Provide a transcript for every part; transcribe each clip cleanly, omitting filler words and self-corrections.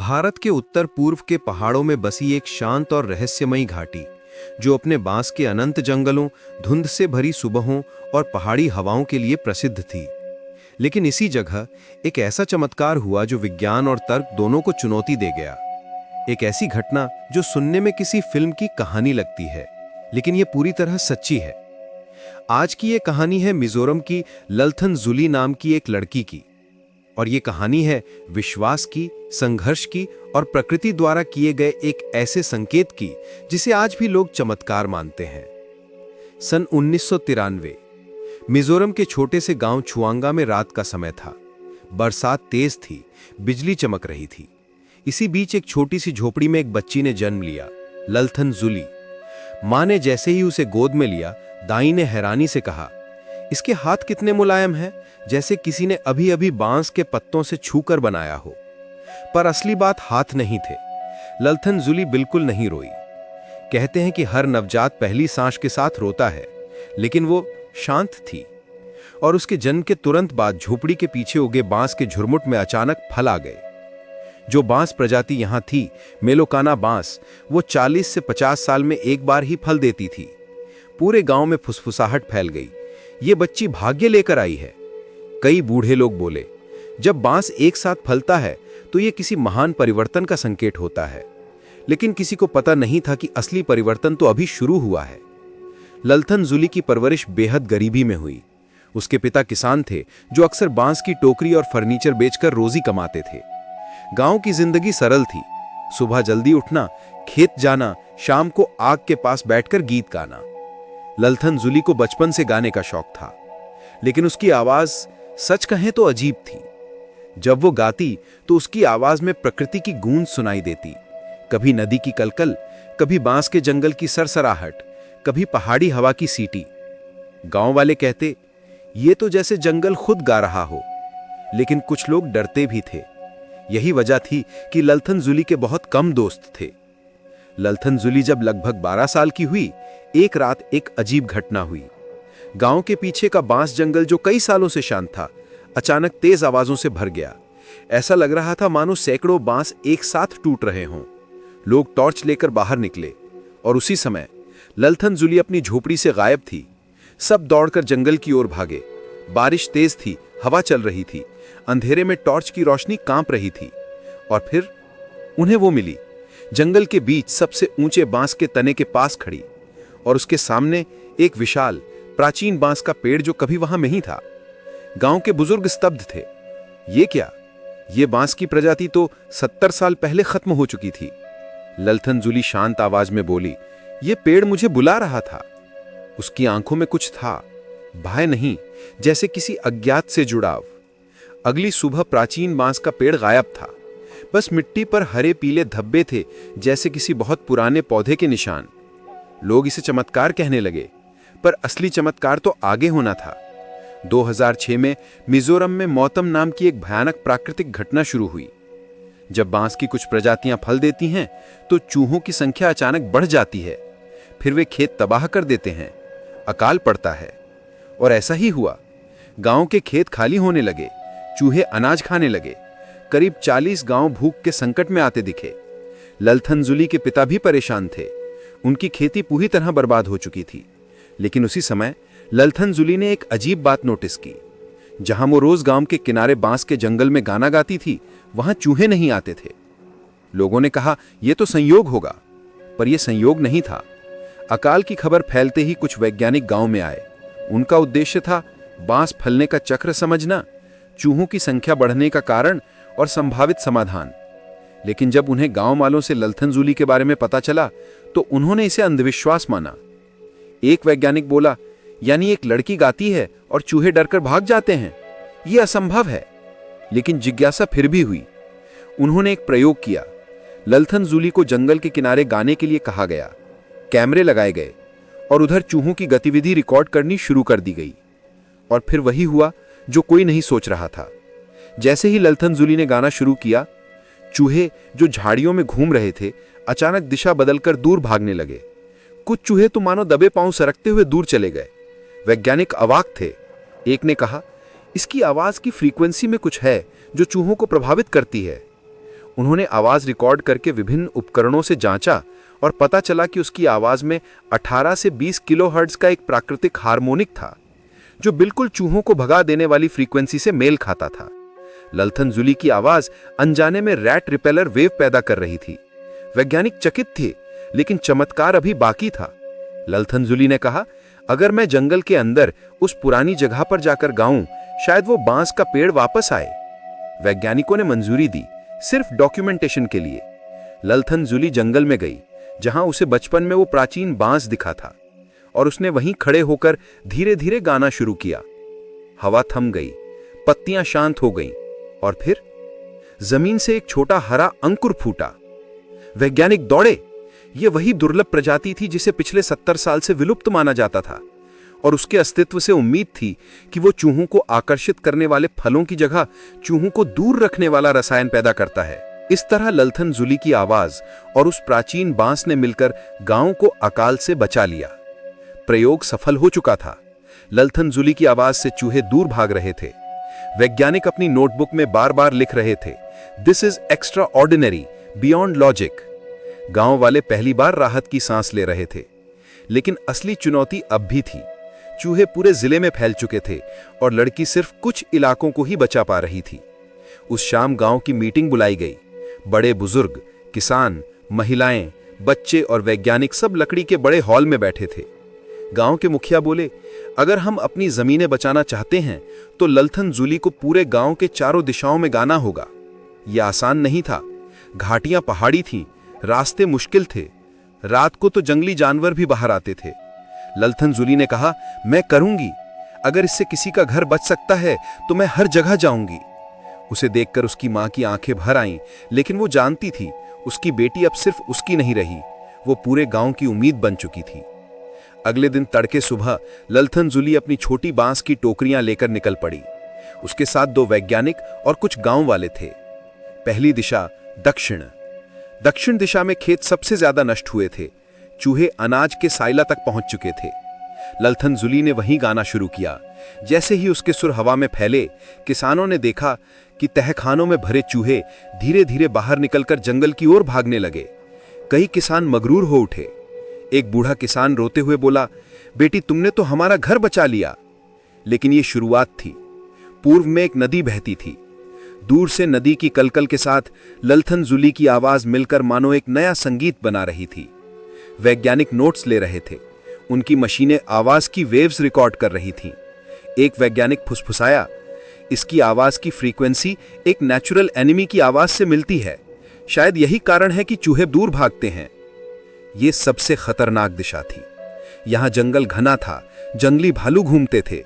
भारत के उत्तर पूर्व के पहाड़ों में बसी एक शांत और रहस्यमयी घाटी, जो अपने बांस के अनंत जंगलों, धुंध से भरी सुबहों और पहाड़ी हवाओं के लिए प्रसिद्ध थी। लेकिन इसी जगह एक ऐसा चमत्कार हुआ जो विज्ञान और तर्क दोनों को चुनौती दे गया। एक ऐसी घटना जो सुनने में किसी फिल्म की कहानी लगती है, लेकिन यह पूरी तरह सच्ची है। आज की ये कहानी है मिजोरम की ललथन जुली नाम की एक लड़की की, और ये कहानी है विश्वास की, संघर्ष की और प्रकृति द्वारा किए गए एक ऐसे संकेत की जिसे आज भी लोग चमत्कार मानते हैं। सन 1993 मिजोरम के छोटे से गांव छुआंगा में रात का समय था। बरसात तेज थी, बिजली चमक रही थी। इसी बीच एक छोटी सी झोपड़ी में एक बच्ची ने जन्म लिया, ललथन जुली। मां ने जैसे ही उसे गोद में लिया, दाई ने हैरानी से कहा, इसके हाथ कितने मुलायम हैं, जैसे किसी ने अभी अभी बांस के पत्तों से छूकर बनाया हो। पर असली बात हाथ नहीं थे। ललथन जुली बिल्कुल नहीं रोई। कहते हैं कि हर नवजात पहली सांस के साथ रोता है, लेकिन वो शांत थी। और उसके जन्म के तुरंत बाद झोपड़ी के पीछे उगे बांस के झुरमुट में अचानक फल आ गए। जो बांस प्रजाति यहां थी, मेलोकाना बांस, वो 40 से 50 साल में एक बार ही फल देती थी। पूरे गांव में फुसफुसाहट फैल गई, ये बच्ची भाग्य लेकर आई है। कई बूढ़े लोग बोले, जब बांस एक साथ फलता है तो यह किसी महान परिवर्तन का संकेत होता है। लेकिन किसी को पता नहीं था कि असली परिवर्तन तो अभी शुरू हुआ है। ललथन जुली की परवरिश बेहद गरीबी में हुई। उसके पिता किसान थे जो अक्सर बांस की टोकरी और फर्नीचर बेचकर रोजी कमाते थे। गांव की जिंदगी सरल थी। सुबह जल्दी उठना, खेत जाना, शाम को आग के पास बैठकर गीत गाना। ललथन जुली को बचपन से गाने का शौक था, लेकिन उसकी आवाज सच कहें तो अजीब थी। जब वो गाती तो उसकी आवाज में प्रकृति की गूंज सुनाई देती, कभी नदी की कलकल, कभी बांस के जंगल की सरसराहट, कभी पहाड़ी हवा की सीटी। गांव वाले कहते, ये तो जैसे जंगल खुद गा रहा हो। लेकिन कुछ लोग डरते भी थे। यही वजह थी कि ललथन जुली के बहुत कम दोस्त थे। ललथन जुली जब लगभग 12 साल की हुई, एक रात एक अजीब घटना हुई। गांव के पीछे का बांस जंगल, जो कई सालों से शांत था, अचानक तेज आवाजों से भर गया। ऐसा लग रहा था मानो सैकड़ों बांस एक साथ टूट रहे हों। लोग टॉर्च लेकर बाहर निकले, और उसी समय ललथन जुली अपनी झोपड़ी से गायब थी। सब दौड़कर जंगल की ओर भागे। बारिश तेज थी, हवा चल रही थी, अंधेरे में टॉर्च की रोशनी कांप रही थी। और फिर उन्हें वो मिली, जंगल के बीच सबसे ऊंचे बांस के तने के पास खड़ी, और उसके सामने एक विशाल प्राचीन बांस का पेड़ जो कभी वहां नहीं था। गांव के बुजुर्ग स्तब्ध थे। ये क्या? ये बांस की प्रजाति तो 70 साल पहले खत्म हो चुकी थी। ललथन जुली शांत आवाज में बोली, ये पेड़ मुझे बुला रहा था। उसकी आंखों में कुछ था, भय नहीं, जैसे किसी अज्ञात से जुड़ाव। अगली सुबह प्राचीन बांस का पेड़ गायब था। बस मिट्टी पर हरे पीले धब्बे थे, जैसे किसी बहुत पुराने पौधे के निशान। लोग इसे चमत्कार कहने लगे, पर असली चमत्कार तो आगे होना था। 2006 में मिजोरम में मौतम नाम की एक भयानक प्राकृतिक घटना शुरू हुई। जब बांस की कुछ प्रजातियां फल देती हैं, तो चूहों की संख्या अचानक बढ़ जाती है। फिर वे खेत तबाह कर देते हैं, अकाल पड़ता है। और ऐसा ही हुआ। गांव के खेत खाली होने लगे, चूहे अनाज खाने लगे। करीब 40 गांव भूख के संकट में आते दिखे। ललथन जुली के पिता भी परेशान थे। उनकी खेती पूरी तरह बर्बाद हो चुकी थी। लेकिन उसी समय ललथन जुली ने एक अजीब बात नोटिस की। जहां वो रोज गांव के किनारे बांस के जंगल में गाना गाती थी, वहां चूहे नहीं आते थे। लोगों ने कहा, यह तो संयोग होगा, पर यह संयोग नहीं था। अकाल की खबर फैलते ही कुछ वैज्ञानिक गांव में आए। उनका उद्देश्य था बांस फलने का चक्र समझना, चूहों की संख्या बढ़ने का कारण और संभावित समाधान। लेकिन जब उन्हें गांव वालों से ललथन जुली के बारे में पता चला, तो उन्होंने इसे अंधविश्वास माना। एक वैज्ञानिक बोला, यानी एक लड़की गाती है और चूहे डरकर भाग जाते हैं, यह असंभव है। लेकिन जिज्ञासा फिर भी हुई। उन्होंने एक प्रयोग किया। ललथन जुली को जंगल के किनारे गाने के लिए कहा गया। कैमरे लगाए गए और उधर चूहों की गतिविधि रिकॉर्ड करनी शुरू कर दी गई। और फिर वही हुआ जो कोई नहीं सोच रहा था। जैसे ही ललथन जुली ने गाना शुरू किया, चूहे जो झाड़ियों में घूम रहे थे, अचानक दिशा बदलकर दूर भागने लगे। कुछ चूहे तो मानो दबे पांव सरकते हुए दूर चले गए। वैज्ञानिक अवाक थे। एक ने कहा, इसकी आवाज की फ्रीक्वेंसी में कुछ है जो चूहों को प्रभावित करती है। उन्होंने आवाज रिकॉर्ड करके विभिन्न उपकरणों से जांचा और पता चला कि उसकी आवाज में 18 से 20 किलोहर्ट्ज का एक प्राकृतिक हार्मोनिक था, जो बिल्कुल चूहों को भगा देने वाली फ्रीक्वेंसी से मेल खाता था। ललथन जुली की आवाज अनजाने में रैट रिपेलर वेव पैदा कर रही थी। वैज्ञानिक चकित थे, लेकिन चमत्कार अभी बाकी था। ललथन जुली ने कहा, अगर मैं जंगल के अंदर उस पुरानी जगह पर जाकर गाऊं, शायद वो बांस का पेड़ वापस आए। वैज्ञानिकों ने मंजूरी दी, सिर्फ डॉक्यूमेंटेशन के लिए। ललथन जुली जंगल में गई, जहां उसे बचपन में वो प्राचीन बांस दिखा था, और उसने वहीं खड़े होकर धीरे धीरे गाना शुरू किया। हवा थम गई, पत्तियां शांत हो गईं, और फिर जमीन से एक छोटा हरा अंकुर फूटा। वैज्ञानिक दौड़े। यह वही दुर्लभ प्रजाति थी जिसे पिछले 70 साल से विलुप्त माना जाता था, और उसके अस्तित्व से उम्मीद थी कि वो चूहों को आकर्षित करने वाले फलों की जगह चूहों को दूर रखने वाला रसायन पैदा करता है। इस तरह ललथन जुली की आवाज और उस प्राचीन बांस ने मिलकर गांव को अकाल से बचा लिया। प्रयोग सफल हो चुका था। ललथन जुली की आवाज से चूहे दूर भाग रहे थे। वैज्ञानिक अपनी नोटबुक में बार बार लिख रहे थे, this is extra ordinary, beyond logic. गांव वाले पहली बार राहत की सांस ले रहे थे, लेकिन असली चुनौती अब भी थी। चूहे पूरे जिले में फैल चुके थे और लड़की सिर्फ कुछ इलाकों को ही बचा पा रही थी। उस शाम गांव की मीटिंग बुलाई गई। बड़े बुजुर्ग, किसान, महिलाएं, बच्चे और वैज्ञानिक सब लकड़ी के बड़े हॉल में बैठे थे। गांव के मुखिया बोले, अगर हम अपनी जमीनें बचाना चाहते हैं तो ललथन जुली को पूरे गांव के चारों दिशाओं में गाना होगा। यह आसान नहीं था। घाटियां पहाड़ी थीं, रास्ते मुश्किल थे, रात को तो जंगली जानवर भी बाहर आते थे। ललथन जुली ने कहा, मैं करूंगी। अगर इससे किसी का घर बच सकता है तो मैं हर जगह जाऊंगी। उसे देखकर उसकी मां की आंखें भर आईं, लेकिन वो जानती थी उसकी बेटी अब सिर्फ उसकी नहीं रही, वो पूरे गांव की उम्मीद बन चुकी थी। अगले दिन तड़के सुबह ललथन जुली अपनी छोटी बांस की टोकरियां लेकर निकल पड़ी। उसके साथ 2 वैज्ञानिक और कुछ गांव वाले थे। पहली दिशा दक्षिण। दक्षिण दिशा में खेत सबसे ज्यादा नष्ट हुए थे। चूहे अनाज के साइला तक पहुंच चुके थे। ललथन जुली ने वहीं गाना शुरू किया। जैसे ही उसके सुर हवा में फैले, किसानों ने देखा कि तहखानों में भरे चूहे धीरे धीरे बाहर निकलकर जंगल की ओर भागने लगे। कई किसान मगरूर हो उठे। एक बूढ़ा किसान रोते हुए बोला, बेटी तुमने तो हमारा घर बचा लिया। लेकिन ये शुरुआत थी। पूर्व में एक नदी बहती थी। दूर से नदी की कलकल के साथ ललथन जुली की आवाज मिलकर मानो एक नया संगीत बना रही थी। वैज्ञानिक नोट्स ले रहे थे। उनकी मशीनें आवाज की वेव्स रिकॉर्ड कर रही थीं। एक वैज्ञानिक फुसफुसाया, इसकी आवाज की फ्रीक्वेंसी एक नेचुरल एनिमी की आवाज से मिलती है। शायद यही कारण है कि चूहे दूर भागते हैं। यह सबसे खतरनाक दिशा थी। यहां जंगल घना था, जंगली भालू घूमते थे।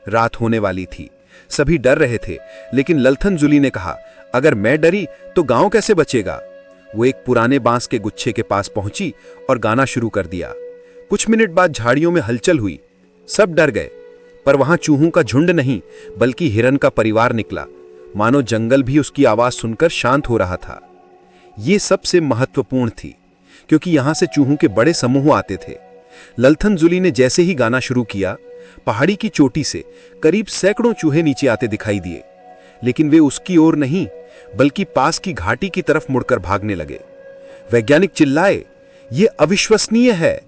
रात होने वाली थी, सभी डर रहे थे, लेकिन ललथन जुली ने कहा, अगर मैं डरी तो गांव कैसे बचेगा। वो एक पुराने बांस के गुच्छे के पास पहुंची और गाना शुरू कर दिया। कुछ मिनट बाद झाड़ियों में हलचल हुई। सब डर गए, पर वहां चूहों का झुंड नहीं बल्कि हिरन का परिवार निकला। मानो जंगल भी उसकी आवाज सुनकर शांत हो रहा था। ये सबसे महत्वपूर्ण थी, क्योंकि यहां से चूहों के बड़े समूह आते थे। ललथन जुली ने जैसे ही गाना शुरू किया, पहाड़ी की चोटी से करीब सैकड़ों चूहे नीचे आते दिखाई दिए, लेकिन वे उसकी ओर नहीं बल्कि पास की घाटी की तरफ मुड़कर भागने लगे। वैज्ञानिक चिल्लाए, यह अविश्वसनीय है,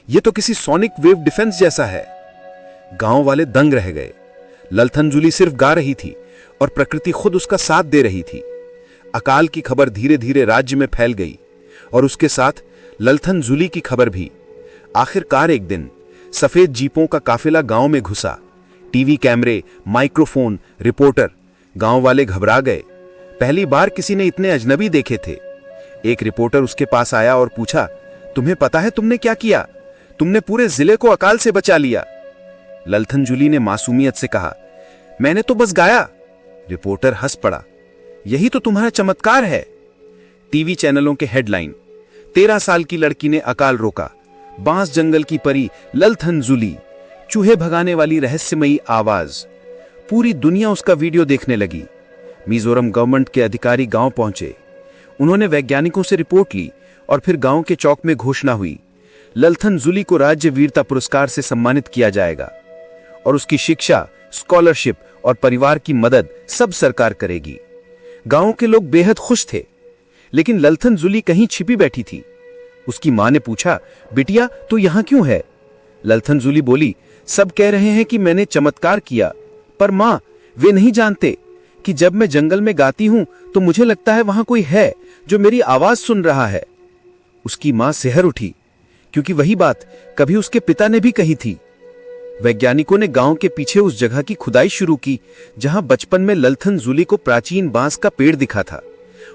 यह तो किसी सोनिक वेव डिफेंस जैसा है। गांव वाले दंग रह गए। ललथन जुली सिर्फ गा रही थी और प्रकृति खुद उसका साथ दे रही थी। अकाल की खबर धीरे धीरे राज्य में फैल गई और उसके साथ ललथन जुली की खबर भी। आखिरकार एक दिन सफेद जीपों का काफिला गांव में घुसा। टीवी कैमरे, माइक्रोफोन, रिपोर्टर। गांव वाले घबरा गए। पहली बार किसी ने इतने अजनबी देखे थे। एक रिपोर्टर उसके पास आया और पूछा, तुम्हें पता है तुमने क्या किया? तुमने पूरे जिले को अकाल से बचा लिया। ललथन जुली ने मासूमियत से कहा, मैंने तो बस गाया। रिपोर्टर हंस पड़ा, यही तो तुम्हारा चमत्कार है। टीवी चैनलों के हेडलाइन, 13 साल की लड़की ने अकाल रोका, बांस जंगल की परी ललथन जुली, चूहे भगाने वाली रहस्यमयी आवाज। पूरी दुनिया उसका वीडियो देखने लगी। मिजोरम गवर्नमेंट के अधिकारी गांव पहुंचे। उन्होंने वैज्ञानिकों से रिपोर्ट ली और फिर गांव के चौक में घोषणा हुई, ललथन जुली को राज्य वीरता पुरस्कार से सम्मानित किया जाएगा और उसकी शिक्षा, स्कॉलरशिप और परिवार की मदद सब सरकार करेगी। गांव के लोग बेहद खुश थे। लेकिन ललथन जुली कहीं छिपी बैठी थी। उसकी मां ने पूछा, बिटिया तू यहां क्यों है? ललथन जुली बोली, सब कह रहे हैं कि मैंने चमत्कार किया, पर मां, वे नहीं जानते कि जब मैं जंगल में गाती हूं तो मुझे लगता है वहां कोई है जो मेरी आवाज सुन रहा है। उसकी मां सिहर उठी, क्योंकि वही बात कभी उसके पिता ने भी कही थी। वैज्ञानिकों ने गांव के पीछे उस जगह की खुदाई शुरू की जहां बचपन में ललथन जुली को प्राचीन बांस का पेड़ दिखा था,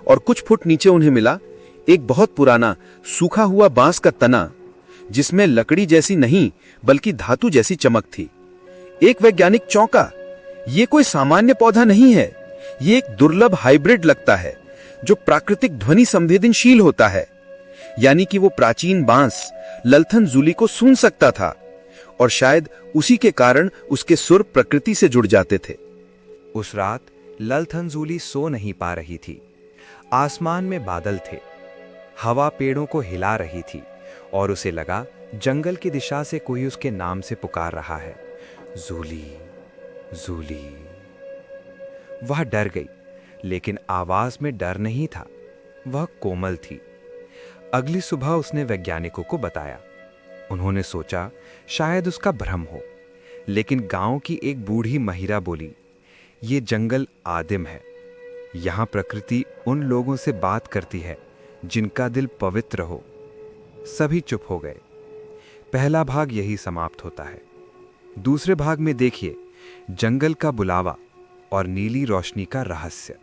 और कुछ फुट नीचे उन्हें मिला एक बहुत पुराना सूखा हुआ बांस का तना, जिसमें लकड़ी जैसी नहीं बल्कि धातु जैसी चमक थी। एक वैज्ञानिक चौंका, ये कोई सामान्य पौधा नहीं है, ये एक दुर्लभ हाइब्रिड लगता है जो प्राकृतिक ध्वनि संवेदनशील होता है। यानी कि वो प्राचीन बांस ललथन जुली को सुन सकता था, और शायद उसी के कारण उसके सुर प्रकृति से जुड़ जाते थे। उस रात ललथन जूली सो नहीं पा रही थी। आसमान में बादल थे, हवा पेड़ों को हिला रही थी, और उसे लगा जंगल की दिशा से कोई उसके नाम से पुकार रहा है, जूली जूली। वह डर गई, लेकिन आवाज में डर नहीं था, वह कोमल थी। अगली सुबह उसने वैज्ञानिकों को बताया। उन्होंने सोचा शायद उसका भ्रम हो, लेकिन गांव की एक बूढ़ी महिला बोली, ये जंगल आदिम है, यहां प्रकृति उन लोगों से बात करती है जिनका दिल पवित्र हो। सभी चुप हो गए। पहला भाग यही समाप्त होता है। दूसरे भाग में देखिए जंगल का बुलावा और नीली रोशनी का रहस्य।